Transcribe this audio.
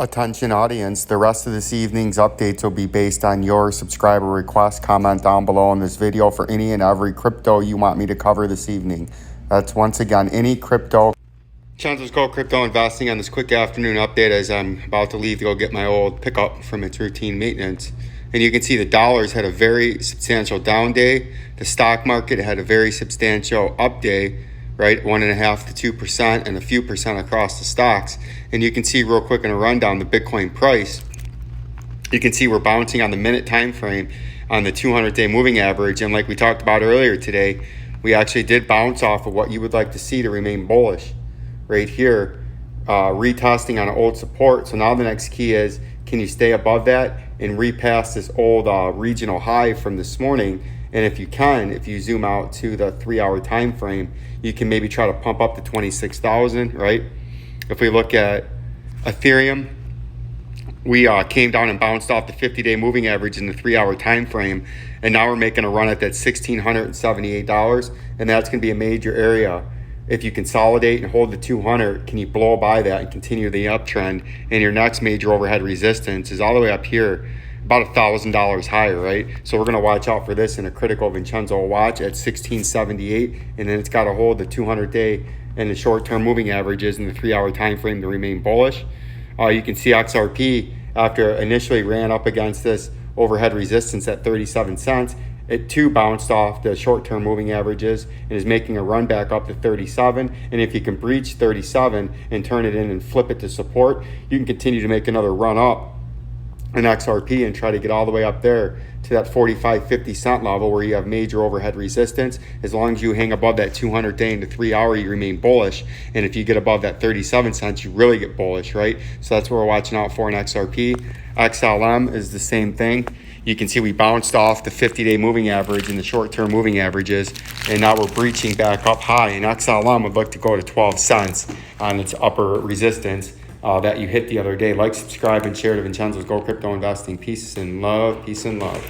Attention audience, the rest of this evening's updates will be based on your subscriber request. Comment down below in this video for any and every crypto you want me to cover this evening. That's once again, any crypto. Vincenzo's Go Crypto Investing on this quick afternoon update as I'm about to leave to go get my old pickup from its routine maintenance. And you can see the dollars had a very substantial down day. The stock market had a very substantial up day, right? 1.5% to 2% and a few percent across the stocks. And you can see real quick in a rundown the Bitcoin price. You can see we're bouncing on the minute time frame on the 200-day moving average. And like we talked about earlier today, we actually did bounce off of what you would like to see to remain bullish right here, retesting on an old support. So now the next key is, can you stay above that and repass this old regional high from this morning? And if you can, if you zoom out to the 3-hour time frame, you can maybe try to pump up to 26,000, right? If we look at Ethereum, we came down and bounced off the 50-day moving average in the 3-hour time frame, and now we're making a run at that $1,678, and that's going to be a major area. If you consolidate and hold the 200, can you blow by that and continue the uptrend? And your next major overhead resistance is all the way up here, about $1,000 higher, right? So we're going to watch out for this in a critical Vincenzo watch at 1678, and then it's got to hold the 200-day and the short-term moving averages in the 3-hour time frame to remain bullish. You can see XRP, after initially ran up against this overhead resistance at 37 cents, it too bounced off the short-term moving averages and is making a run back up to 37. And if you can breach 37 and turn it in and flip it to support, you can continue to make another run up in XRP and try to get all the way up there to that 45-50 cent level where you have major overhead resistance. As long as you hang above that 200-day into 3-hour, you remain bullish. And if you get above that 37 cents, you really get bullish, right? So that's what we're watching out for in XRP. XLM is the same thing. You can see we bounced off the 50-day moving average and the short-term moving averages, and now we're breaching back up high. And XLM would look to go to 12 cents on its upper resistance that you hit the other day. Like, subscribe, and share to Vincenzo's Go Crypto Investing. Peace and love. Peace and love.